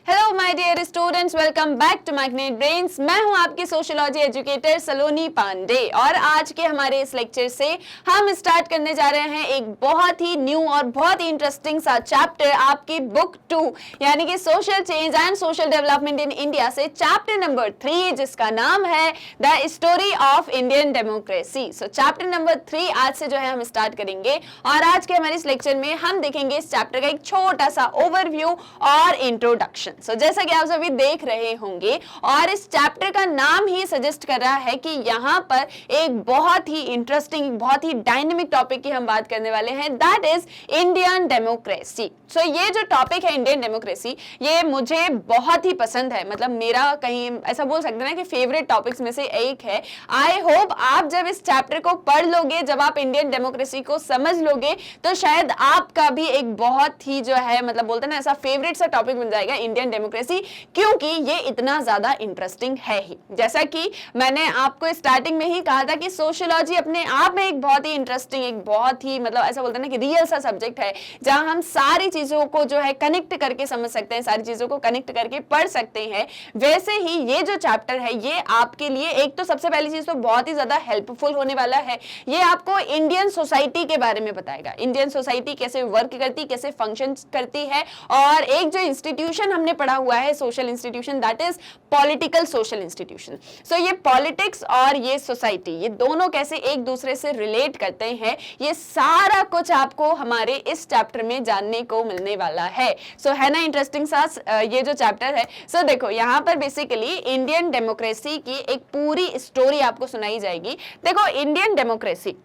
Hello my dear students, welcome back to Magnet Brains. मैं हूं आपकी सोशियोलॉजी एजुकेटर सलोनी पांडे और आज के हमारे इस लेक्चर से हम स्टार्ट करने जा रहे हैं एक बहुत ही न्यू और बहुत ही इंटरेस्टिंग सा चैप्टर आपकी बुक 2 यानी कि social change and social development in India से चैप्टर नंबर 3 जिसका नाम है the story of Indian democracy. So chapter number 3 आज से जो है हम स्टार्ट करेंगे और आज के हमारे इस लेक्चर में हम देखेंगे इस चैप्टर का एक छोटा सा ओवरव्यू और इंट्रोडक्शन। सो जैसा कि आप सभी देख रहे होंगे और इस चैप्टर का नाम ही सजेस्ट कर रहा है कि यहाँ पर एक बहुत ही इंटरेस्टिंग, बहुत ही डायनेमिक टॉपिक की हम बात करने वाले हैं, that is Indian democracy. So ये जो टॉपिक है इंडियन डेमोक्रेसी, ये मुझे बहुत ही पसंद है, मतलब मेरा कहीं ऐसा बोल सकते हैं ना कि फेवरेट टॉपिक्स में से एक है। आई होप आप जब इस चैप्टर को पढ़ लोगे, जब आप इंडियन डेमोक्रेसी को समझ लोगे, तो शायद आपका भी एक बहुत ही जो है मतलब बोलते हैं ना ऐसा फेवरेट सा टॉपिक बन जाएगा इंडियन डेमोक्रेसी, क्योंकि ये इतना ज्यादा इंटरेस्टिंग है ही। जैसा कि मैंने आपको स्टार्टिंग में ही कहा था कि सोशियोलॉजी अपने आप में एक बहुत ही इंटरेस्टिंग, एक बहुत ही मतलब ऐसा बोलते हैं ना कि रियल सा सब्जेक्ट है, जहां हम सारी चीजों को जो है कनेक्ट करके समझ सकते हैं, सारी चीजों को कनेक्ट करके पढ़ सकते हैं। वैसे ही ये जो चैप्टर है ये आपके लिए एक तो सबसे पहली चीज तो बहुत ही ज्यादा हेल्पफुल होने वाला है। ये आपको इंडियन सोसाइटी के बारे में बताएगा, इंडियन सोसाइटी कैसे वर्क करती, कैसे फंक्शन करती है, और एक जो इंस्टीट्यूशन हमने पढ़ा हुआ है social institution, that is political social institution. So ये पॉलिटिक्स और ये सोसाइटी, ये दोनों कैसे एक दूसरे से रिलेट करते हैं, ये सारा कुछ आपको हमारे इस चैप्टर में जानने को मिलने वाला है। सो है ना इंटरेस्टिंग सा ये जो चैप्टर है। सो देखो यहाँ पर बेसिकली इंडियन डेमोक्रेसी की एक पूरी स्टोरी आपको सुनाई जाएगी। देखो इंडियन डेमोक्रेसी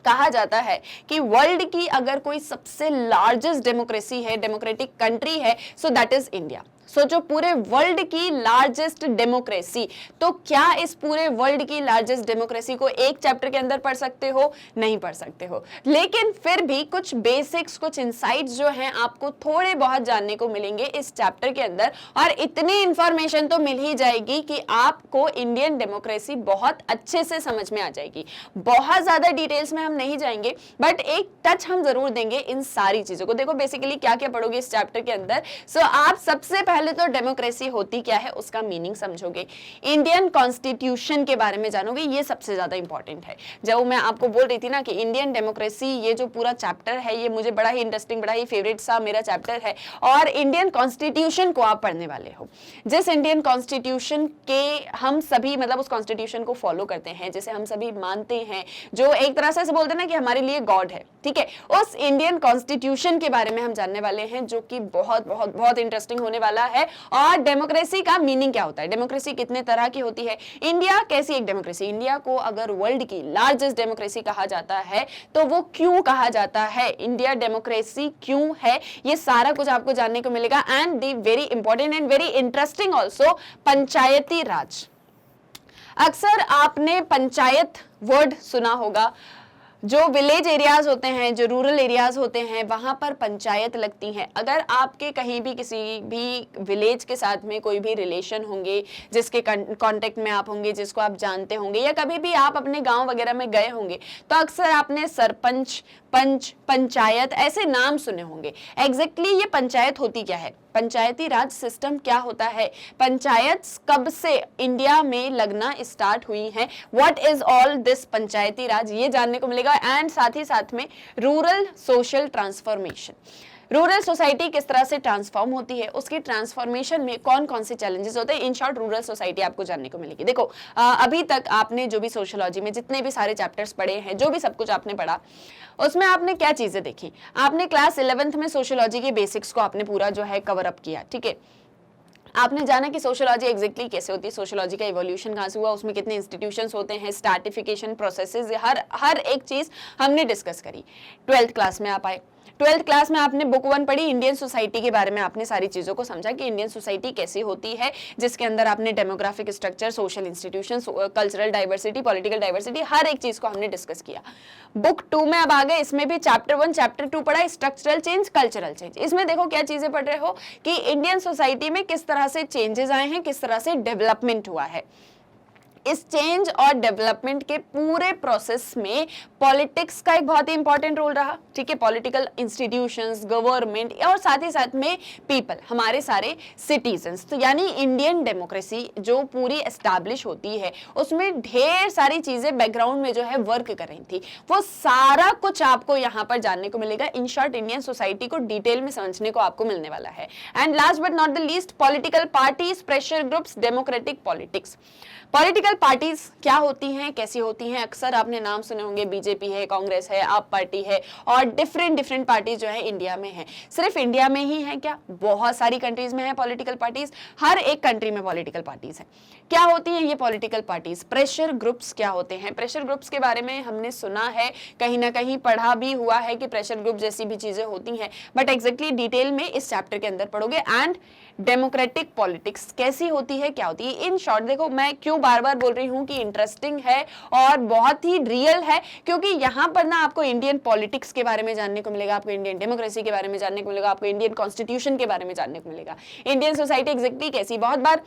कहा जाता है कि वर्ल्ड की अगर कोई सबसे लार्जेस्ट डेमोक्रेसी है, डेमोक्रेटिक कंट्री है, सो दैट इज इंडिया। सो जो पूरे वर्ल्ड की लार्जेस्ट डेमोक्रेसी, तो क्या इस पूरे वर्ल्ड की लार्जेस्ट डेमोक्रेसी को एक चैप्टर के अंदर पढ़ सकते हो? नहीं पढ़ सकते हो, लेकिन फिर भी कुछ बेसिक्स, कुछ इंसाइट्स जो हैं आपको थोड़े बहुत जानने को मिलेंगे इस चैप्टर के अंदर, और इतनी इंफॉर्मेशन तो मिल ही जाएगी कि आपको इंडियन डेमोक्रेसी बहुत अच्छे से समझ में आ जाएगी। बहुत ज्यादा डिटेल्स में हम नहीं जाएंगे, बट एक टच हम जरूर देंगे इन सारी चीजों को। देखो बेसिकली क्या क्या पढ़ोगे इस चैप्टर के अंदर। सो आप सबसे पहले तो डेमोक्रेसी होती क्या है उसका मीनिंग समझोगे, इंडियन कॉन्स्टिट्यूशन के बारे में जानोगे, ये सबसे ज्यादा इंपॉर्टेंट है। जब मैं आपको बोल रही थी ना कि इंडियन डेमोक्रेसी ये जो पूरा चैप्टर है ये मुझे बड़ा ही इंटरेस्टिंग, बड़ा ही फेवरेट सा मेरा चैप्टर है, और इंडियन कॉन्स्टिट्यूशन को आप पढ़ने वाले हो, जिस इंडियन कॉन्स्टिट्यूशन के हम सभी मतलब उस कॉन्स्टिट्यूशन को फॉलो करते हैं, जिसे हम सभी मानते हैं, जो एक तरह से बोलते हैं ना कि हमारे लिए गॉड है, ठीक है, उस इंडियन कॉन्स्टिट्यूशन के बारे में हम जानने वाले हैं, जो कि बहुत बहुत बहुत इंटरेस्टिंग होने वाला है। और डेमोक्रेसी का मीनिंग क्या होता है, डेमोक्रेसी कितने तरह की होती है, इंडिया कैसी एक डेमोक्रेसी, इंडिया को अगर वर्ल्ड की लार्जेस्ट डेमोक्रेसी कहा जाता है तो वो क्यों कहा जाता है, इंडिया डेमोक्रेसी क्यों है, ये सारा कुछ आपको जानने को मिलेगा। And the very important and very interesting also, panchayati raj. अक्सर आपने पंचायत वर्ड सुना होगा। जो विलेज एरियाज होते हैं, जो रूरल एरियाज होते हैं, वहां पर पंचायत लगती हैं। अगर आपके कहीं भी किसी भी विलेज के साथ में कोई भी रिलेशन होंगे, जिसके कांटेक्ट में आप होंगे, जिसको आप जानते होंगे, या कभी भी आप अपने गांव वगैरह में गए होंगे, तो अक्सर आपने सरपंच, पंच, पंचायत ऐसे नाम सुने होंगे। एग्जैक्टली ये पंचायत होती क्या है, पंचायती राज सिस्टम क्या होता है, पंचायत कब से इंडिया में लगना स्टार्ट हुई है, व्हाट इज ऑल दिस पंचायती राज, ये जानने को मिलेगा। एंड साथ ही साथ में rural social transformation, rural society किस तरह से ट्रांसफॉर्म होती है, उसकी ट्रांसफॉर्मेशन में कौन कौन से चैलेंजेस होते हैं, इन शॉर्ट रूरल सोसाइटी आपको जानने को मिलेगी। देखो अभी तक आपने जो भी सोशियोलॉजी में जितने भी सारे चैप्टर्स पढ़े हैं, जो भी सब कुछ आपने पढ़ा, उसमें आपने क्या चीजें देखी, आपने क्लास 11th में सोशियोलॉजी के बेसिक्स को आपने पूरा जो है कवर अप किया, ठीक है। आपने जाना कि सोशियोलॉजी एग्जैक्टली कैसे होती है, सोशियोलॉजी का इवोल्यूशन कहाँ से हुआ, उसमें कितने इंस्टीट्यूशंस होते हैं, स्ट्रैटिफिकेशन प्रोसेसेस, हर एक चीज हमने डिस्कस करी। 12th क्लास में आप आए, 12th क्लास में आपने बुक 1 पढ़ी, इंडियन सोसाइटी के बारे में आपने सारी चीजों को समझा कि इंडियन सोसाइटी कैसी होती है, जिसके अंदर आपने demographic structure, social institutions, cultural diversity, political diversity, हर एक चीज को हमने डिस्कस किया। बुक 2 में अब आ गए, इसमें भी चैप्टर 1 चैप्टर 2 पढ़ा, स्ट्रक्चरल चेंज, कल्चरल चेंज। इसमें देखो क्या चीजें पढ़ रहे हो कि इंडियन सोसाइटी में किस तरह से चेंजेस आए हैं, किस तरह से डेवलपमेंट हुआ है। इस चेंज और डेवलपमेंट के पूरे प्रोसेस में पॉलिटिक्स का एक बहुत ही इंपॉर्टेंट रोल रहा, ठीक है। पॉलिटिकल इंस्टीट्यूशंस, गवर्नमेंट और साथ ही साथ में पीपल, हमारे सारे सिटीजन्स। तो यानी इंडियन डेमोक्रेसी जो पूरी एस्टैब्लिश होती है उसमें ढेर सारी चीजें बैकग्राउंड में जो है वर्क कर रही थी, वो सारा कुछ आपको यहाँ पर जानने को मिलेगा। इन शॉर्ट इंडियन सोसाइटी को डिटेल में समझने को आपको मिलने वाला है। And last but not the least, political parties, pressure groups, democratic politics. Political parties क्या होती हैं, कैसी होती हैं? अक्सर आपने नाम सुने होंगे, बीजेपी है, कांग्रेस है, आप पार्टी है और डिफरेंट पार्टीज जो है इंडिया में है। सिर्फ इंडिया में ही है क्या? बहुत सारी कंट्रीज में है पॉलिटिकल पार्टीज, हर एक कंट्री में पॉलिटिकल पार्टीज है। क्या होती हैं ये पॉलिटिकल पार्टीज? प्रेशर ग्रुप्स क्या होते हैं? प्रेशर ग्रुप्स के बारे में हमने सुना है, कहीं ना कहीं पढ़ा भी हुआ है कि प्रेशर ग्रुप जैसी भी चीजें होती हैं, बट एग्जैक्टली डिटेल में इस चैप्टर के अंदर पढ़ोगे। एंड डेमोक्रेटिक पॉलिटिक्स कैसी होती है, क्या होती है? इन शॉर्ट देखो, मैं क्यों बार बार बोल रही हूँ कि इंटरेस्टिंग है और बहुत ही रियल है, क्योंकि यहाँ पर ना आपको इंडियन पॉलिटिक्स के बारे में जानने को मिलेगा, आपको इंडियन डेमोक्रेसी के बारे में जानने को मिलेगा, आपको इंडियन कॉन्स्टिट्यूशन के बारे में जानने को मिलेगा, इंडियन सोसाइटी एग्जैक्टली कैसी। बहुत बार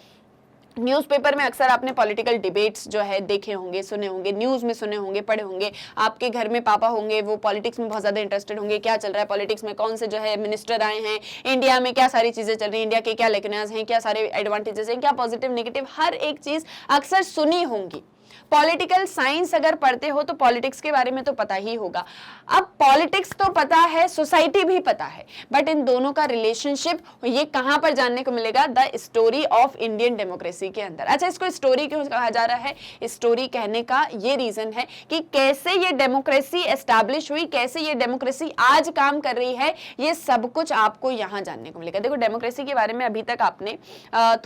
न्यूज़पेपर में अक्सर आपने पॉलिटिकल डिबेट्स जो है देखे होंगे, सुने होंगे, न्यूज़ में सुने होंगे, पढ़े होंगे। आपके घर में पापा होंगे, वो पॉलिटिक्स में बहुत ज़्यादा इंटरेस्टेड होंगे, क्या चल रहा है पॉलिटिक्स में, कौन से जो है मिनिस्टर आए हैं, इंडिया में क्या सारी चीज़ें चल रही हैं, इंडिया के क्या लेकनाज हैं, क्या सारे एडवांटेजेस हैं, क्या पॉजिटिव नेगेटिव, हर एक चीज़ अक्सर सुनी होंगी। पॉलिटिकल साइंस अगर पढ़ते हो तो पॉलिटिक्स के बारे में तो पता ही होगा। अब पॉलिटिक्स तो पता है, सोसाइटी भी पता है, बट इन दोनों का रिलेशनशिप ये कहां पर जानने को मिलेगा? The story of Indian democracy के अंदर। अच्छा, इसको स्टोरी क्यों कहा जा रहा है? स्टोरी कहने का ये रीजन है कि कैसे ये डेमोक्रेसी एस्टैब्लिश हुई, कैसे ये डेमोक्रेसी आज काम कर रही है, ये सब कुछ आपको यहाँ जानने को मिलेगा। देखो, डेमोक्रेसी के बारे में अभी तक आपने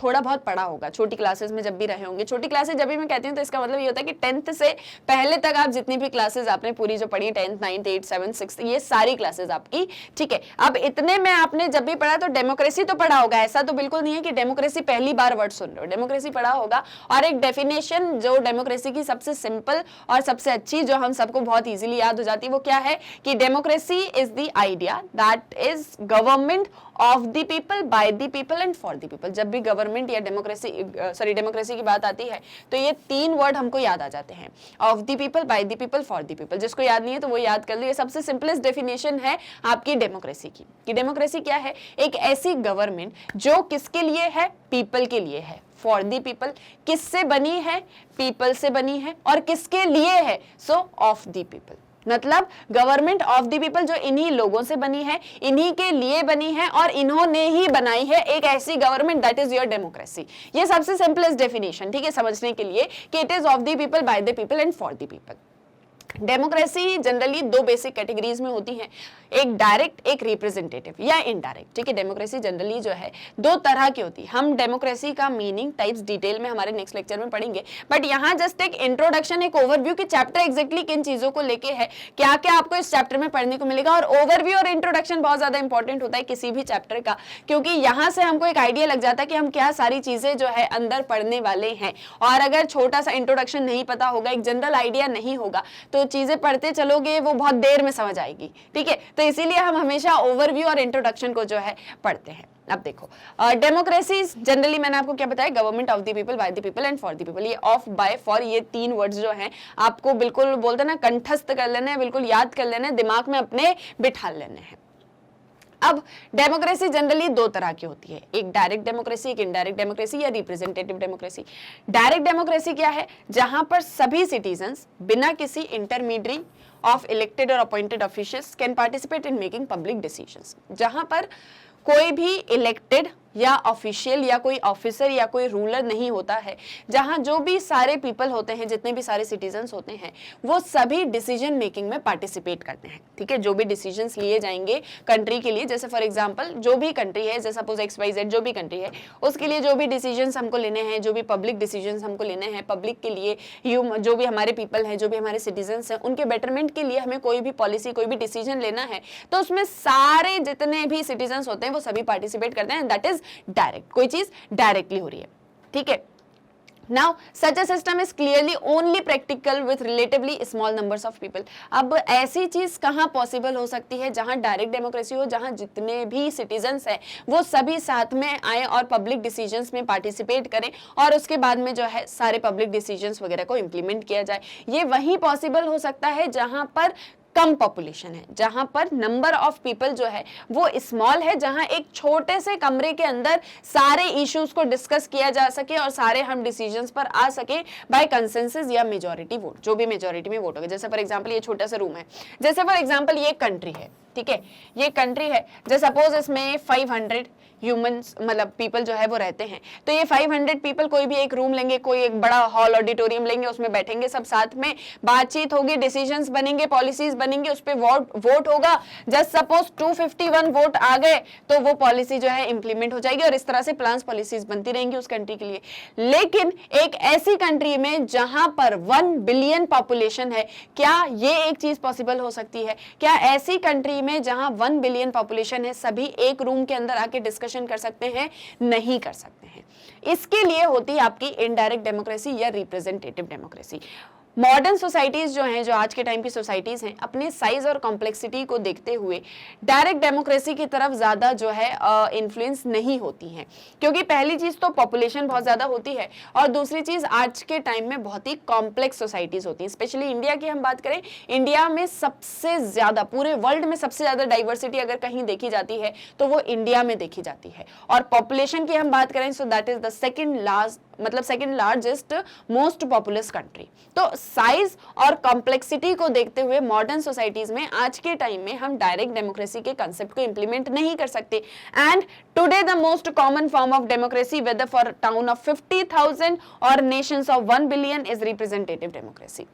थोड़ा बहुत पढ़ा होगा, छोटी क्लासेस में जब भी रहे होंगे। छोटी क्लासेस जब भी मैं कहती हूँ तो इसका मतलब ये होता है कि 10th से पहले तक आप जितनी भी क्लासेस आपने पूरी जो पढ़ी, 10th, 9th, 8th, 7th, 6th, ये सारी क्लासेस आपकी, ठीक है। अब इतने में आपने जब भी पढ़ा तो डेमोक्रेसी तो पढ़ा होगा, ऐसा तो बिल्कुल नहीं है कि डेमोक्रेसी पहली बार वर्ड सुन रहे हो, डेमोक्रेसी पढ़ा होगा। और एक डेफिनेशन जो डेमोक्रेसी की सबसे सिंपल और सबसे अच्छी, जो हम सबको बहुत इजीली याद हो जाती है, वो क्या है कि democracy is the idea that is government of the people, by the people and for the people. जब भी गवर्नमेंट या डेमोक्रेसी की बात आती है तो ये तीन वर्ड हमको याद आ जाते हैं, of the people, by the people, for the people. जिसको याद नहीं है तो वो याद कर लो, ये सबसे सिंपलेस्ट डेफिनेशन है आपकी डेमोक्रेसी की। कि डेमोक्रेसी क्या है? एक ऐसी गवर्नमेंट जो किसके लिए है? पीपल के लिए है, फॉर द पीपल। किससे बनी है? पीपल से बनी है। और किसके लिए है? सो ऑफ द पीपल। मतलब गवर्नमेंट ऑफ द पीपल जो इन्हीं लोगों से बनी है, इन्हीं के लिए बनी है और इन्होंने ही बनाई है एक ऐसी government, that is your democracy. ये सबसे सिंपलेस्ट डेफिनेशन, ठीक है, समझने के लिए कि it is of the people, by the people and for the people. Democracy generally दो बेसिक कैटेगरीज में होती है, एक डायरेक्ट, एक रिप्रेजेंटेटिव या इनडायरेक्ट, ठीक है। डेमोक्रेसी जनरली जो है दो तरह की होती है। हम डेमोक्रेसी का मीनिंग, टाइप्स डिटेल में हमारे नेक्स्ट लेक्चर में पढ़ेंगे, बट यहाँ जस्ट एक इंट्रोडक्शन, एक ओवरव्यू कि चैप्टर एग्जैक्टली किन चीजों को लेके है, क्या क्या आपको इस चैप्टर में पढ़ने को मिलेगा। और ओवरव्यू और इंट्रोडक्शन बहुत ज्यादा इंपॉर्टेंट होता है किसी भी चैप्टर का, क्योंकि यहाँ से हमको एक आइडिया लग जाता है कि हम क्या सारी चीजें जो है अंदर पढ़ने वाले हैं। और अगर छोटा सा इंट्रोडक्शन नहीं पता होगा, एक जनरल आइडिया नहीं होगा, तो चीजें पढ़ते चलोगे वो बहुत देर में समझ आएगी, ठीक है। तो इसीलिए हम हमेशा ओवरव्यू और इंट्रोडक्शन को जो है पढ़ते हैं। अब देखो, डेमोक्रेसी जनरली मैंने आपको क्या बताया, government of the people, by the people and for the people. ये ऑफ, बाय, फॉर, ये तीन वर्ड्स जो हैं आपको बिल्कुल बोलते ना कंठस्थ कर लेने हैं, बिल्कुल याद कर लेने हैं, दिमाग में अपने बिठा लेने हैं। अब डेमोक्रेसी जनरली दो तरह की होती है, एक डायरेक्ट डेमोक्रेसी, एक इनडायरेक्ट डेमोक्रेसी या रिप्रेजेंटेटिव डेमोक्रेसी। डायरेक्ट डेमोक्रेसी क्या है? जहां पर सभी सिटीजन्स बिना किसी इंटरमीडिएट ऑफ इलेक्टेड और appointed officials can participate in making public decisions. जहां पर कोई भी इलेक्टेड या ऑफिशियल या कोई ऑफिसर या कोई रूलर नहीं होता है, जहां जो भी सारे पीपल होते हैं, जितने भी सारे सिटीजन्स होते हैं, वो सभी डिसीजन मेकिंग में पार्टिसिपेट करते हैं, ठीक है। जो भी डिसीजंस लिए जाएंगे कंट्री के लिए, जैसे फॉर एग्जांपल जो भी कंट्री है, जैसे सपोज XYZ जो भी कंट्री है, उसके लिए जो भी डिसीजंस हमको लेने हैं, जो भी पब्लिक डिसीजंस हमको लेने हैं, पब्लिक के लिए, जो भी हमारे पीपल हैं, जो भी हमारे सिटीजन्स हैं, उनके बेटरमेंट के लिए हमें कोई भी पॉलिसी, कोई भी डिसीजन लेना है, तो उसमें सारे जितने भी सिटीजन्स होते हैं वो सभी पार्टिसिपेट करते हैं। दैट इज डायरेक्ट, कोई चीज डायरेक्टली हो रही है, ठीक है। Now, such a system is clearly only practical with relatively small numbers of people. अब ऐसी चीज कहाँ पॉसिबल हो सकती है जहाँ डायरेक्ट डेमोक्रेसी हो, जहाँ जितने भी सिटीजन्स हैं वो सभी साथ में आए और पब्लिक डिसीजंस में पार्टिसिपेट करें और उसके बाद में जो है सारे पब्लिक डिसीजंस वगैरह को इम्प्लीमेंट किया जाए। ये वहीं पॉसिबल हो सकता है जहाँ पर कम पॉपुलेशन है, जहां पर नंबर ऑफ पीपल जो है वो स्मॉल है, जहां एक छोटे से कमरे के अंदर सारे इश्यूज को डिस्कस किया जा सके और सारे हम डिसीजंस पर आ सके बाय कंसेंसस या मेजॉरिटी वोट, जो भी मेजॉरिटी में वोट होगा। जैसे फॉर एग्जांपल ये छोटा सा रूम है, जैसे फॉर एग्जांपल ये कंट्री है, ठीक है, ये कंट्री है, जैसे सपोज इसमें 500 ह्यूमंस मतलब पीपल जो है वो रहते हैं, तो ये 500 पीपल कोई भी एक रूम लेंगे, कोई एक बड़ा हॉल ऑडिटोरियम लेंगे, उसमें बैठेंगे सब साथ में, बातचीत होगी, डिसीजंस बनेंगे, पॉलिसीज बनेंगे, उस पर वोट होगा। जस्ट सपोज 251 वोट आ गए तो वो पॉलिसी जो है इंप्लीमेंट हो जाएगी और इस तरह से प्लान्स पॉलिसीज बनती रहेंगी उस कंट्री के लिए। लेकिन एक ऐसी कंट्री में जहां पर 1 बिलियन पॉपुलेशन है, क्या ये एक चीज पॉसिबल हो सकती है? क्या ऐसी कंट्री में जहां 1 बिलियन पॉपुलेशन है सभी एक रूम के अंदर आके डिस्कशन कर सकते हैं? नहीं कर सकते हैं। इसके लिए होती है आपकी इनडायरेक्ट डेमोक्रेसी या रिप्रेजेंटेटिव डेमोक्रेसी। मॉडर्न सोसाइटीज जो हैं, जो आज के टाइम की सोसाइटीज हैं, अपने साइज और कॉम्प्लेक्सिटी को देखते हुए डायरेक्ट डेमोक्रेसी की तरफ ज्यादा जो है इन्फ्लुएंस नहीं होती हैं, क्योंकि पहली चीज तो पॉपुलेशन बहुत ज्यादा होती है और दूसरी चीज आज के टाइम में बहुत ही कॉम्प्लेक्स सोसाइटीज होती हैं। स्पेशली इंडिया की हम बात करें, इंडिया में सबसे ज्यादा, पूरे वर्ल्ड में सबसे ज्यादा डाइवर्सिटी अगर कहीं देखी जाती है तो वो इंडिया में देखी जाती है। और पॉपुलेशन की हम बात करें, सो that is the second largest most populous country. तो साइज और कॉम्प्लेक्सिटी को देखते हुए मॉडर्न सोसाइटीज में आज के टाइम में हम डायरेक्ट डेमोक्रेसी के कंसेप्ट को इंप्लीमेंट नहीं कर सकते। And today the most common form of democracy whether for town of 50,000 or nations of 1 billion is representative democracy.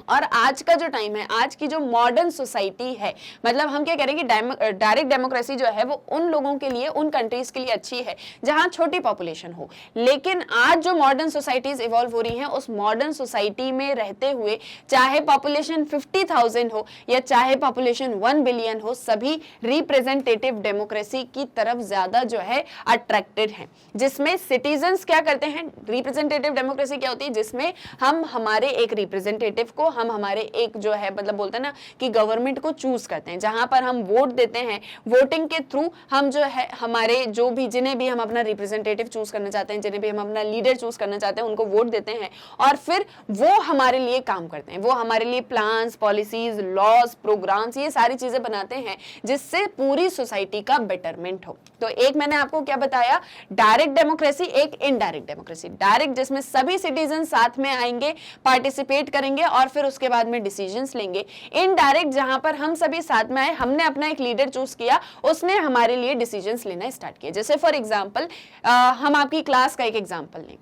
और आज का जो टाइम है, आज की जो मॉडर्न सोसाइटी है, मतलब हम क्या कह रहे हैं कि डायरेक्ट डेमोक्रेसी जो है वो उन लोगों के लिए, उन कंट्रीज के लिए अच्छी है जहां छोटी पॉपुलेशन हो। लेकिन आज जो मॉडर्न सोसाइटीज इवॉल्व हो रही हैं, उस मॉडर्न सोसाइटी में रहते हुए चाहे पॉपुलेशन 50,000 हो या चाहे पॉपुलेशन 1 बिलियन हो, सभी रिप्रेजेंटेटिव डेमोक्रेसी की तरफ ज्यादा जो है अट्रैक्टेड हैं, जिसमें सिटीजन्स क्या करते हैं। रिप्रेजेंटेटिव डेमोक्रेसी क्या होती है? जिसमें हम हमारे एक रिप्रेजेंटेटिव को, हम हमारे एक जो है मतलब बोलते हैं ना कि गवर्नमेंट को चूज करते हैं, जहां पर हम वोट देते हैं, वोटिंग के थ्रू हम जो है हमारे जो भी, जिन्हें भी हम अपना रिप्रेजेंटेटिव चूज करना चाहते हैं, जिन्हें भी हम अपना लीडर चूज करना चाहते हैं, उनको वोट देते हैं और फिर वो हमारे लिए काम करते हैं, वो हमारे लिए प्लान्स, पॉलिसीज, लॉज, प्रोग्राम्स, ये सारी चीजें बनाते हैं जिससे पूरी सोसाइटी का बेटरमेंट हो। तो एक मैंने आपको क्या बताया, डायरेक्ट डेमोक्रेसी, एक इनडायरेक्ट डेमोक्रेसी। डायरेक्ट जिसमें सभी सिटीजन साथ में आएंगे, पार्टिसिपेट करेंगे और फिर उसके बाद में डिसीजंस लेंगे। इनडायरेक्ट जहां पर हम सभी साथ में आए, हमने अपना एक लीडर चूज किया, उसने हमारे लिए डिसीजंस लेना स्टार्ट किया। जैसे फॉर एग्जांपल हम आपकी क्लास का एक एग्जांपल लें।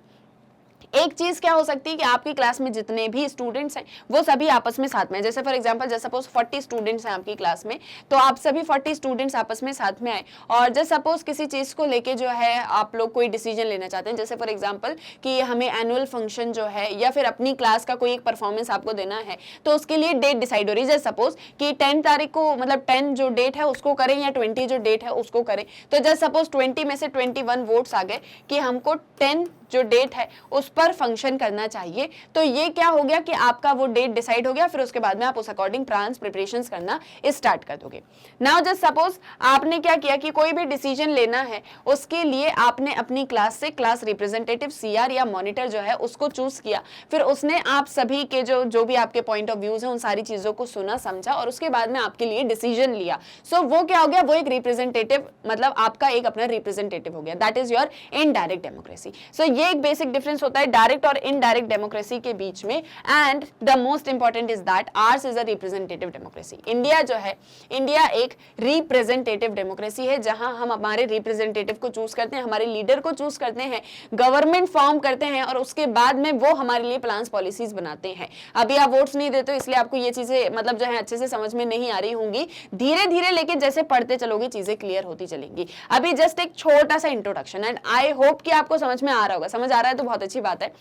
एक चीज क्या हो सकती है कि आपकी क्लास में जितने भी स्टूडेंट्स हैं वो सभी आपस में साथ में, जैसे फॉर एग्जांपल जैसे सपोज 40 स्टूडेंट्स हैं आपकी क्लास में, तो आप सभी 40 स्टूडेंट्स आपस में साथ में आए और जैसे सपोज किसी चीज को लेके जो है आप लोग कोई डिसीजन लेना चाहते हैं, जैसे फॉर एग्जांपल कि हमें एनुअल फंक्शन जो है या फिर अपनी क्लास का कोई एक परफॉर्मेंस आपको देना है, तो उसके लिए डेट डिसाइड हो रही है। जैसे सपोज कि 10 तारीख को, मतलब 10 जो डेट है उसको करें या 20 जो डेट है उसको करें, तो जैसे सपोज 20 में से 21 वोट्स आ गए कि हमको 10 जो डेट है उस पर फंक्शन करना चाहिए, तो ये क्या हो गया कि आपका वो डेट डिसाइड हो गया, फिर उसके बाद में आप उस अकॉर्डिंग प्लान्स, प्रिपरेशंस करना स्टार्ट कर दोगे। नाउ जस्ट सपोज आपने क्या किया कि कोई भी डिसीजन लेना है, उसके लिए आपने अपनी क्लास से क्लास रिप्रेजेंटेटिव, सीआर या मॉनिटर जो है उसको चूज किया, फिर उसने आप सभी के जो भी आपके पॉइंट ऑफ व्यूज हैं उन सारी चीजों को सुना, समझा और उसके बाद में आपके लिए डिसीजन लिया। सो वो क्या हो गया, वो एक रिप्रेजेंटेटिव, मतलब आपका एक अपना रिप्रेजेंटेटिव हो गया, that is your indirect democracy. So ये एक बेसिक डिफरेंस होता है डायरेक्ट और इनडायरेक्ट डेमोक्रेसी के बीच में। And the most important is that ours is a representative democracy. India जो है, इंडिया एक रिप्रेजेंटेटिव डेमोक्रेसी है, जहां हम हमारे रिप्रेजेंटेटिव को चूज करते हैं, हमारे लीडर को चूज करते हैं, गवर्नमेंट फॉर्म करते हैं और उसके बाद में वो हमारे लिए प्लान्स, पॉलिसीज बनाते हैं। अभी आप वोट्स नहीं देते हो इसलिए आपको ये चीजें मतलब जो है अच्छे से समझ में नहीं आ रही होंगी, धीरे धीरे लेकिन जैसे पढ़ते चलोगे चीजें क्लियर होती चलेंगी। अभी जस्ट एक छोटा सा इंट्रोडक्शन, एंड आई होप कि आपको समझ में आ रहा होगा। समझ आ रहा है तो बहुत अच्छी बात है।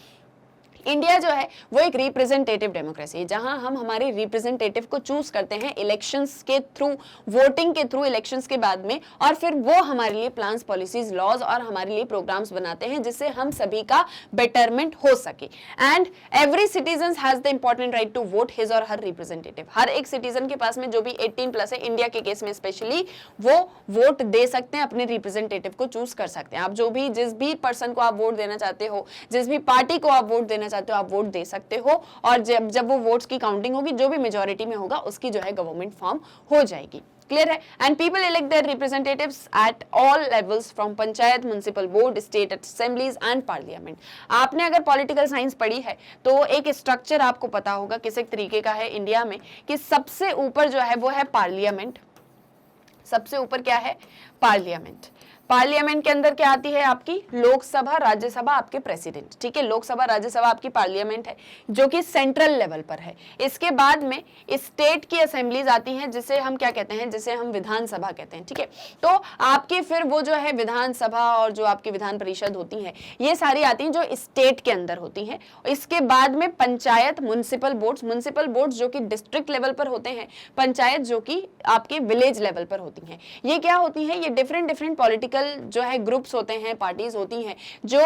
इंडिया जो है वो एक रिप्रेजेंटेटिव डेमोक्रेसी है, जहां हम हमारे रिप्रेजेंटेटिव को चूज करते हैं इलेक्शंस के थ्रू, वोटिंग के थ्रू, इलेक्शंस के बाद में, और फिर वो हमारे लिए प्लान्स, पॉलिसीज, लॉज और हमारे लिए प्रोग्राम्स बनाते हैं जिससे हम सभी का बेटरमेंट हो सके। And every citizen has the important right to vote his or her representative. हर एक सिटीजन के पास में जो भी 18+ है, इंडिया के केस में स्पेशली, वो वोट दे सकते हैं, अपने रिप्रेजेंटेटिव को चूज कर सकते हैं। आप जो भी, जिस भी पर्सन को आप वोट देना चाहते हो, जिस भी पार्टी को आप वोट देना चाहते हो, आप वोट दे सकते हो, और जब वो वोट्स की काउंटिंग होगी, जो भी मेजॉरिटी में होगा उसकी जो है गवर्नमेंट फॉर्म हो जाएगी। क्लियर है? And people elect their representatives at all levels, from panchayat, municipal board, state assemblies and parliament. आपने अगर पॉलिटिकल साइंस पढ़ी है तो एक स्ट्रक्चर आपको पता होगा किस एक तरीके का है इंडिया में, कि सबसे ऊपर जो है वो है पार्लियामेंट। सबसे ऊपर क्या है? पार्लियामेंट। पार्लियामेंट के अंदर क्या आती है? आपकी लोकसभा, राज्यसभा, आपके प्रेसिडेंट। ठीक है, लोकसभा, राज्यसभा आपकी पार्लियामेंट है जो कि सेंट्रल लेवल पर है। इसके बाद में स्टेट की असेंबलीज आती हैं, जिसे हम क्या कहते हैं? जिसे हम विधानसभा कहते हैं। ठीक है, तो आपकी फिर वो जो है विधानसभा और जो आपकी विधान परिषद होती है, ये सारी आती हैं जो स्टेट के अंदर होती हैं। इसके बाद में panchayat, municipal boards, municipal boards जो कि डिस्ट्रिक्ट लेवल पर होते हैं, पंचायत जो कि आपके विलेज लेवल पर होती हैं। ये क्या होती हैं? ये डिफरेंट पॉलिटिकल जो है ग्रुप्स होते हैं, पार्टीज होती हैं, जो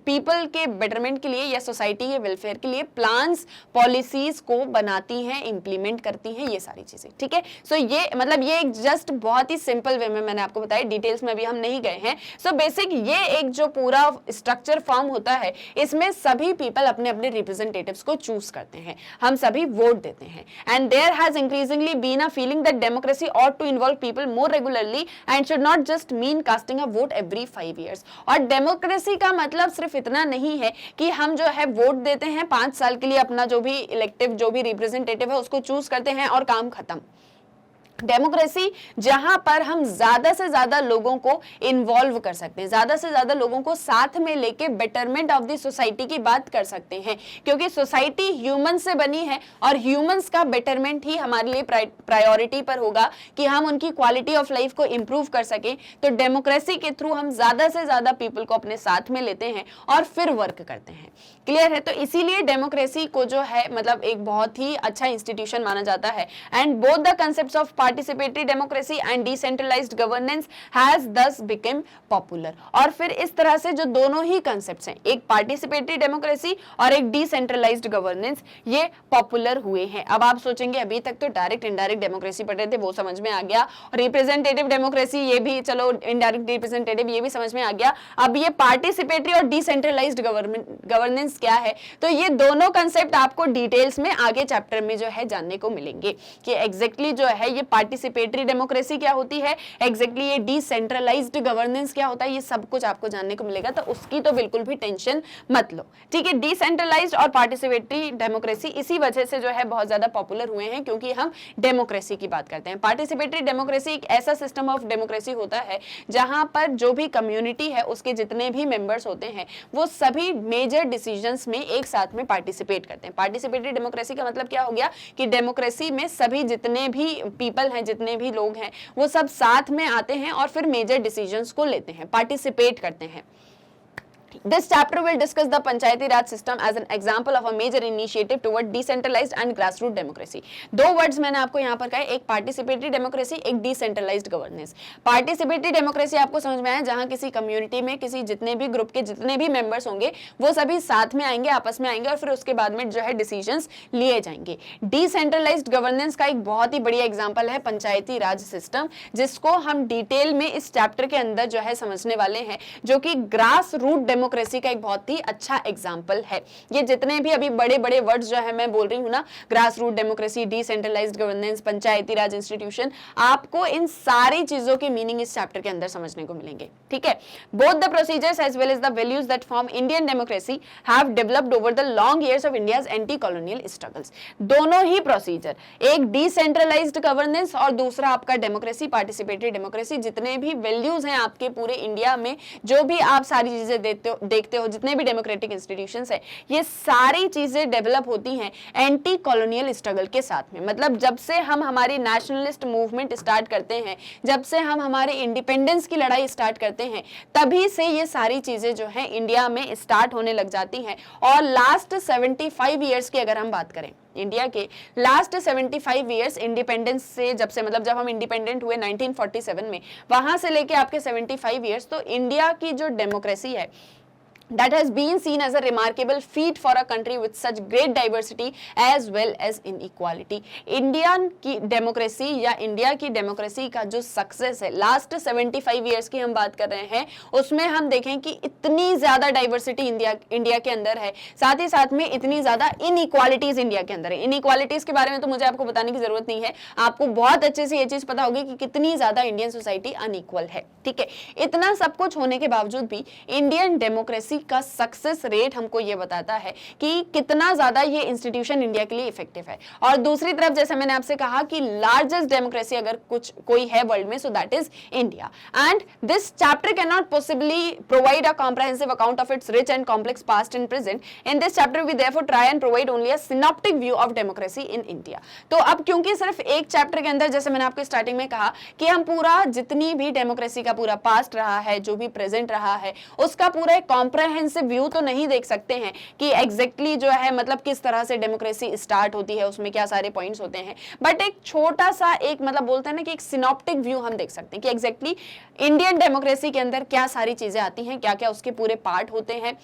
पीपल के बेटरमेंट के लिए या सोसाइटी के वेलफेयर के लिए प्लान्स, पॉलिसीज को बनाती हैं, इंप्लीमेंट करती हैं, ये सारी चीजें। ठीक है, सो ये मतलब ये एक जस्ट बहुत ही सिंपल वे में मैंने आपको बताया, डिटेल्स में अभी हम नहीं गए हैं। सो बेसिक ये एक जो पूरा स्ट्रक्चर फॉर्म होता है, इसमें सभी पीपल अपने अपने रिप्रेजेंटेटिव्स को चूज करते हैं, हम सभी वोट देते हैं। And there has increasingly been a feeling that democracy ought to involve people more regularly and should not just mean casting a vote every 5 years। और डेमोक्रेसी का मतलब सिर्फ इतना नहीं है कि हम जो है वोट देते हैं 5 साल के लिए, अपना जो भी इलेक्टिव, जो भी रिप्रेजेंटेटिव है उसको चूज करते हैं और काम खत्म। डेमोक्रेसी जहां पर हम ज्यादा से ज्यादा लोगों को इन्वॉल्व कर सकते हैं, ज्यादा से ज्यादा लोगों को साथ में लेके बेटरमेंट ऑफ द सोसाइटी की बात कर सकते हैं, क्योंकि सोसाइटी ह्यूमन से बनी है और ह्यूमंस का बेटरमेंट ही हमारे लिए प्रायोरिटी पर होगा कि हम उनकी क्वालिटी ऑफ लाइफ को इंप्रूव कर सकें। तो डेमोक्रेसी के थ्रू हम ज्यादा से ज्यादा पीपल को अपने साथ में लेते हैं और फिर वर्क करते हैं। क्लियर है? तो इसीलिए डेमोक्रेसी को जो है मतलब एक बहुत ही अच्छा इंस्टीट्यूशन माना जाता है। And both the concepts of participatory democracy and decentralised governance has thus become popular. और फिर इस तरह से जो दोनों ही कंसेप्ट्स हैं, एक पार्टिसिपेटरी डेमोक्रेसी और एक डिसेंट्रलाइज्ड गवर्नेंस, ये पॉपुलर हुए हैं। अब आप सोचेंगे अभी तक तो डायरेक्ट इनडायरेक्ट डेमोक्रेसी पढ़ रहे थे, वो समझ में आ गया, रिप्रेजेंटेटिव डेमोक्रेसी ये भी, चलो इनडायरेक्ट रिप्रेजेंटेटिव ये भी समझ में आ गया। अब ये पार्टिसिपेटरी और डिसेंट्रलाइज्ड गवर्नेंस क्या है, तो ये दोनों कंसेप्ट आपको डिटेल्स में आगे चैप्टर में जो है जानने को मिलेंगे कि एग्जैक्टली जो है ये पार्टिसिपेटरी डेमोक्रेसी क्या होती है, एग्जैक्टली ये डिसेंट्रलाइज्ड गवर्नेंस क्या होता है, ये सब कुछ आपको जानने को मिलेगा। तो उसकी तो बिल्कुल भी टेंशन मत लो। ठीक है, डिसेंट्रलाइज्ड और पार्टिसिपेटरी डेमोक्रेसी इसी वजह से जो है बहुत ज्यादा पॉपुलर हुए हैं, क्योंकि हम डेमोक्रेसी की बात करते हैं। पार्टिसिपेटरी डेमोक्रेसी एक ऐसा सिस्टम ऑफ डेमोक्रेसी होता है जहां पर जो भी कम्युनिटी है उसके जितने भी मेंबर्स होते हैं वो सभी मेजर डिसीजंस में एक साथ में पार्टिसिपेट करते हैं। पार्टिसिपेटरी डेमोक्रेसी का मतलब क्या हो गया कि डेमोक्रेसी में सभी जितने भी पीपल हैं, जितने भी लोग हैं, वो सब साथ में आते हैं और फिर मेजर डिसीजंस को लेते हैं, पार्टिसिपेट करते हैं। This chapter will discuss the Panchayati Raj system as an example of a major initiative toward decentralized and grassroots democracy। दो वर्ड्स मैंने आपको यहाँ पर कहा, एक पार्टिसिपेटरी डेमोक्रेसी, एक डिसेंट्रलाइज्ड गवर्नेंस। पार्टिसिपेटरी डेमोक्रेसी आपको समझ में आया, जहाँ किसी कम्युनिटी में किसी जितने भी ग्रुप के जितने भी मेंबर्स होंगे वो सभी साथ में आएंगे, आपस में आएंगे और फिर उसके बाद में जो है डिसीजंस लिए जाएंगे। डिसेंट्रलाइज्ड गवर्नेंस का एक बहुत ही बढ़िया एग्जाम्पल है पंचायती राज सिस्टम, जिसको हम डिटेल में इस चैप्टर के अंदर जो है समझने वाले हैं, जो कि ग्रास रूट डेमोक्रेसी का एक बहुत ही अच्छा एग्जांपल है। ये जितने भी अभी बड़े बड़े वर्ड्स जो है मैं बोल रही हूं ना, grass root democracy, decentralised governance, panchayati raj institution, आपको इन सारी चीजों के मीनिंग इस चैप्टर के अंदर समझने को मिलेंगे। ठीक है, both the procedures as well as the values that form Indian democracy have developed over the long years of India's anti colonial struggles. दोनों ही प्रोसीजर, एक डिसेंट्रलाइज्ड गवर्नेंस और दूसरा आपका डेमोक्रेसी, पार्टिसिपेटरी डेमोक्रेसी, जितने भी वैल्यूज हैं आपके पूरे इंडिया में, जो भी आप सारी चीजें देखते हो जितने भी डेमोक्रेटिक इंस्टीट्यूशंस है, ये सारी चीजें डेवलप होती हैं एंटी कॉलोनियल स्ट्रगल के साथ में। मतलब जब से हम हमारी नेशनलिस्ट मूवमेंट स्टार्ट करते हैं, जब से हम हमारे इंडिपेंडेंस की लड़ाई स्टार्ट करते हैं, तभी से ये सारी चीजें जो है इंडिया में स्टार्ट होने लग जाती हैं। और लास्ट 75 ईयर्स की अगर हम बात करें, इंडिया के लास्ट 75 ईयर्स इंडिपेंडेंस से, जब से मतलब जब हम इंडिपेंडेंट हुए 1947 में, वहां से लेके आपके 75 ईयर्स, तो इंडिया की जो डेमोक्रेसी है that has been seen as a remarkable feat for a country with such great diversity as well as inequality। Indian की डेमोक्रेसी या इंडिया की डेमोक्रेसी का जो सक्सेस है लास्ट 75 ईयर्स की हम बात कर रहे हैं, उसमें हम देखें कि इतनी ज्यादा डाइवर्सिटी इंडिया के अंदर है, साथ ही साथ में इतनी ज्यादा इनइक्वालिटीज इंडिया के अंदर है। इनइक्वालिटीज के बारे में तो मुझे आपको बताने की जरूरत नहीं है, आपको बहुत अच्छे से ये चीज पता होगी कि कितनी ज्यादा इंडियन सोसाइटी अनइक्वल है। ठीक है, इतना सब कुछ होने के बावजूद भी इंडियन डेमोक्रेसी का सक्सेस रेट हमको ये बताता है कि कितना ज्यादा ये इंस्टीट्यूशन इंडिया के लिए इफेक्टिव है। और दूसरी तरफ जैसे मैंने आपसे कहा कि लार्जेस्ट डेमोक्रेसी अगर कोई है वर्ल्ड में, so that is India. And this chapter can not possibly provide a comprehensive account of its rich and complex past and present. In this chapter we therefore try and provide only a synoptic view of democracy in India. तो अब क्योंकि सिर्फ एक chapter के अंदर, जैसे मैंने आपको स्टार्टिंग में कहा कि हम पूरा जितनी भी डेमोक्रेसी का पूरा पास्ट रहा है, जो भी प्रेजेंट रहा है, उसका पूरा एक कॉम्प्रिहेंसिव व्यू तो नहीं देख सकते हैं कि एग्जैक्टली जो है मतलब किस तरह से डेमोक्रेसी स्टार्ट होती है, उसमें क्या सारे पॉइंट्स होते हैं, बट एक छोटा सा एक मतलब बोलते हैं ना कि एक सिनॉप्टिक व्यू हम देख सकते हैं कि एग्जैक्टली इंडियन डेमोक्रेसी के अंदर क्या सारी चीजें आती हैं, क्या क्या उसके पूरे पार्ट होते हैं,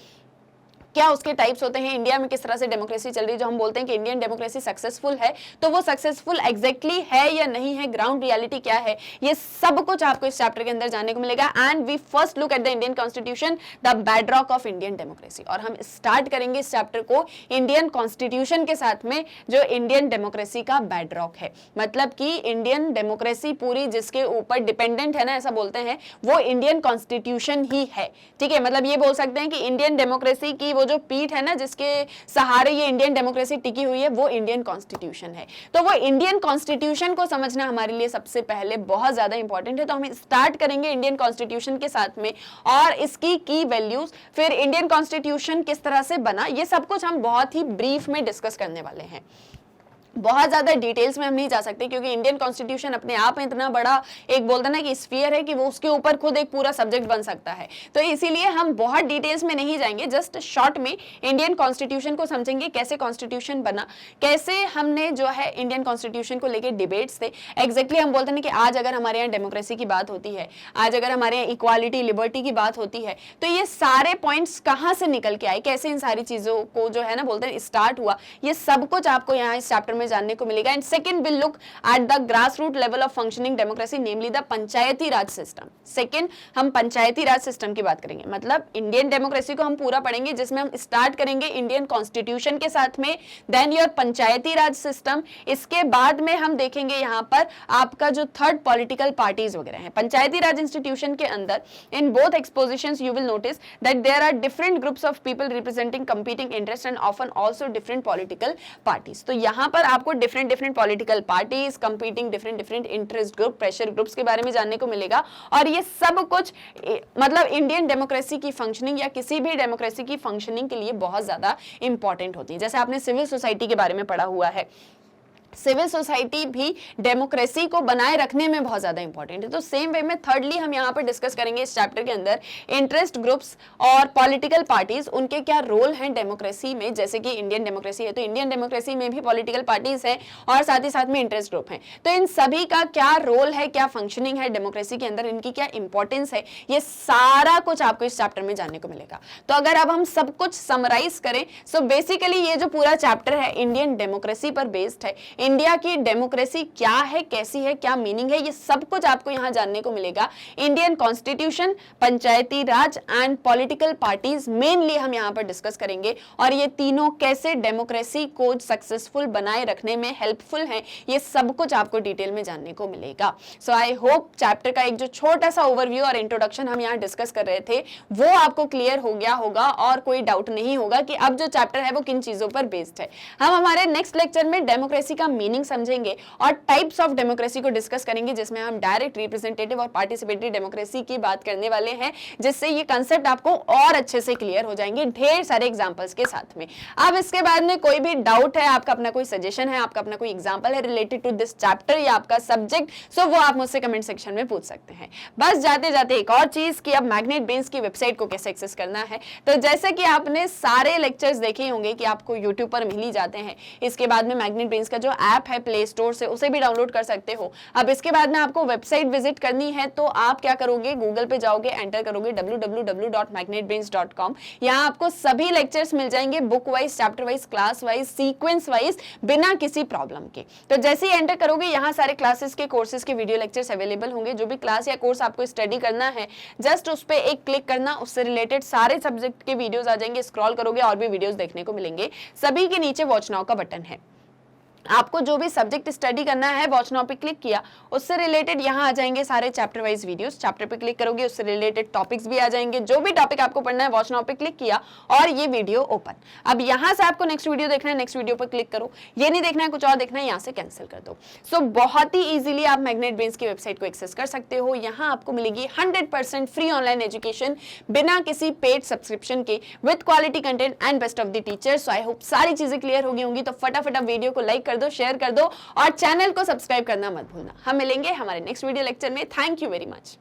क्या उसके टाइप्स होते हैं, इंडिया में किस तरह से डेमोक्रेसी चल रही है। जो हम बोलते हैं कि इंडियन डेमोक्रेसी सक्सेसफुल है, तो वो सक्सेसफुल एग्जैक्टली है या नहीं है, ग्राउंड रियलिटी क्या है, ये सब कुछ आपको इस चैप्टर के अंदर जानने को मिलेगा। And we first look at the Indian constitution, the bedrock of Indian democracy. और हम स्टार्ट करेंगे इस चैप्टर को इंडियन कॉन्स्टिट्यूशन के साथ में, जो इंडियन डेमोक्रेसी का बेडरॉक है। मतलब कि इंडियन डेमोक्रेसी पूरी जिसके ऊपर डिपेंडेंट है ना, ऐसा बोलते हैं, वो इंडियन कॉन्स्टिट्यूशन ही है। ठीक है, मतलब ये बोल सकते हैं कि इंडियन डेमोक्रेसी की वो जो पीठ है ना, जिसके सहारे ये इंडियन डेमोक्रेसी टिकी हुई है, वो इंडियन कॉन्स्टिट्यूशन है। तो वो इंडियन कॉन्स्टिट्यूशन को समझना हमारे लिए सबसे पहले बहुत ज्यादा इंपॉर्टेंट है। तो हम स्टार्ट करेंगे इंडियन कॉन्स्टिट्यूशन के साथ में और इसकी की वैल्यूज, फिर इंडियन कॉन्स्टिट्यूशन किस तरह से बना, ये सब कुछ हम बहुत ही ब्रीफ में डिस्कस करने वाले हैं। बहुत ज्यादा डिटेल्स में हम नहीं जा सकते क्योंकि इंडियन कॉन्स्टिट्यूशन अपने आप में इतना बड़ा एक बोलते ना कि स्फीयर है कि वो उसके ऊपर खुद एक पूरा सब्जेक्ट बन सकता है। तो इसीलिए हम बहुत डिटेल्स में नहीं जाएंगे, जस्ट शॉर्ट में इंडियन कॉन्स्टिट्यूशन को समझेंगे, कैसे कॉन्स्टिट्यूशन बना, कैसे हमने जो है इंडियन कॉन्स्टिट्यूशन को लेकर डिबेट्स थे। एग्जैक्टली हम बोलते हैं कि आज अगर हमारे यहाँ डेमोक्रेसी की बात होती है, आज अगर हमारे यहाँ इक्वालिटी लिबर्टी की बात होती है, तो ये सारे पॉइंट्स कहाँ से निकल के आए, कैसे इन सारी चीजों को जो है ना बोलते हैं स्टार्ट हुआ, ये सब कुछ आपको यहाँ इस चैप्टर में जानने को मिलेगा। And second will look at the grass root level of functioning democracy, namely the Panchayati Raj system. Second हम पंचायती राज सिस्टम की बात करेंगे, मतलब इंडियन डेमोक्रेसी को हम पूरा पढ़ेंगे, जिसमें हम स्टार्ट करेंगे इंडियन कॉन्स्टिट्यूशन के साथ में, then your Panchayati Raj system. इसके बाद में हम देखेंगे यहाँ पर आपका जो थर्ड पॉलिटिकल पार्टीज वगैरह हैं। पंचायती राज इंस्टीट्यूशन के अंदर in both expositions you will notice that there are different groups of people representing competing interest and often also different political parties. तो यहाँ पर आपको different political parties, competing different interest group, pressure groups के बारे में जानने को मिलेगा। और ये सब कुछ मतलब इंडियन डेमोक्रेसी की फंक्शनिंग या किसी भी डेमोक्रेसी की फंक्शनिंग के लिए बहुत ज्यादा इंपॉर्टेंट होती है। जैसे आपने सिविल सोसाइटी के बारे में पढ़ा हुआ है, सिविल सोसाइटी भी डेमोक्रेसी को बनाए रखने में बहुत ज्यादा इंपॉर्टेंट है। तो सेम वे में थर्डली हम यहाँ पर डिस्कस करेंगे इस चैप्टर के अंदर इंटरेस्ट ग्रुप्स और पॉलिटिकल पार्टीज, उनके क्या रोल हैं डेमोक्रेसी में। जैसे कि इंडियन डेमोक्रेसी है तो इंडियन डेमोक्रेसी में भी पॉलिटिकल पार्टीज है और साथ ही साथ में इंटरेस्ट ग्रुप है, तो इन सभी का क्या रोल है, क्या फंक्शनिंग है डेमोक्रेसी के अंदर, इनकी क्या इंपॉर्टेंस है, ये सारा कुछ आपको इस चैप्टर में जानने को मिलेगा। तो अगर अब हम सब कुछ समराइज करें, सो बेसिकली ये जो पूरा चैप्टर है इंडियन डेमोक्रेसी पर बेस्ड है। इंडिया की डेमोक्रेसी क्या है, कैसी है, क्या मीनिंग है, ये सब कुछ आपको यहां जानने को मिलेगा। Indian constitution, Panchayati Raj and political parties mainly हम यहां पर डिस्कस करेंगे और ये तीनों कैसे डेमोक्रेसी को सक्सेसफुल बनाए रखने में हेल्पफुल हैं, ये सब कुछ आपको डिटेल में जानने को मिलेगा। सो आई होप चैप्टर का एक जो छोटा सा ओवरव्यू और इंट्रोडक्शन हम यहाँ डिस्कस कर रहे थे वो आपको क्लियर हो गया होगा और कोई डाउट नहीं होगा कि अब जो चैप्टर है वो किन चीजों पर बेस्ड है। हम हमारे नेक्स्ट लेक्चर में डेमोक्रेसी का हम मीनिंग समझेंगे और टाइप्स ऑफ डेमोक्रेसी को डिस्कस करेंगे, जिसमें हम डायरेक्ट, रिप्रेजेंटेटिव और पार्टिसिपेटरी डेमोक्रेसी की बात करने वाले हैं, जिससे ये कंसेप्ट आपको और अच्छे से क्लियर हो जाएंगे ढेर सारे एग्जांपल्स के साथ में। अब इसके बाद में कोई भी डाउट है, आपका अपना कोई सजेशन है, आपका अपना कोई एग्जांपल है रिलेटेड टू दिस चैप्टर या आपका सब्जेक्ट, सो वो आप मुझसे कमेंट सेक्शन में पूछ सकते हैं। बस जाते जाते एक और चीज कि अब मैग्नेट ब्रेन्स की वेबसाइट को कैसे एक्सेस करना है। तो जैसे कि आपने सारे लेक्चर्स देखे होंगे कि आपको यूट्यूब पर मिल ही जाते हैं, इसके बाद में मैग्नेट ब्रेन्स का जो ऐप है प्ले स्टोर से उसे भी डाउनलोड कर सकते हो। अब इसके बाद में आपको वेबसाइट विजिट करनी है, तो आप क्या करोगे, गूगल पे जाओगे, एंटर करोगे www.magnetbrains.com। यहाँ आपको सभी लेक्चर्स मिल जाएंगे, book wise, chapter wise, class wise, sequence wise, बिना किसी प्रॉब्लम के। तो जैसे ही एंटर करोगे, यहाँ सारे क्लासेस के, कोर्सेज के वीडियो लेक्चर्स अवेलेबल होंगे। जो भी क्लास या कोर्स आपको स्टडी करना है, जस्ट उस पर एक क्लिक करना, उससे रिलेटेड सारे सब्जेक्ट के वीडियोस आ जाएंगे। स्क्रॉल करोगे और भी वीडियोस देखने को मिलेंगे। सभी के नीचे वॉच नाउ का बटन है। आपको जो भी सब्जेक्ट स्टडी करना है, वॉच नाउ पे क्लिक किया, उससे रिलेटेड यहाँ आ जाएंगे सारे चैप्टर वाइज वीडियोस। चैप्टर पे क्लिक करोगे, उससे रिलेटेड टॉपिक्स भी आ जाएंगे। जो भी टॉपिक आपको पढ़ना है, वॉच नाउ पे क्लिक किया और ये वीडियो ओपन। अब यहाँ से आपको नेक्स्ट वीडियो देखना है, नेक्स्ट वीडियो पर क्लिक करो। ये नहीं देखना है, कुछ और देखना है, यहाँ से कैंसिल कर दो। सो बहुत ही ईजिली आप मैग्नेट ब्रेन्स की वेबसाइट को एक्सेस कर सकते हो। यहाँ आपको मिलेगी 100% फ्री ऑनलाइन एजुकेशन, बिना किसी पेड सब्सक्रिप्शन के, with quality content and best of the teachers. So I hope सारी चीजें क्लियर हो गई होंगी। तो फटाफट आप वीडियो को लाइक कर दो, शेयर कर दो और चैनल को सब्सक्राइब करना मत भूलना। हम मिलेंगे हमारे नेक्स्ट वीडियो लेक्चर में। Thank you very much.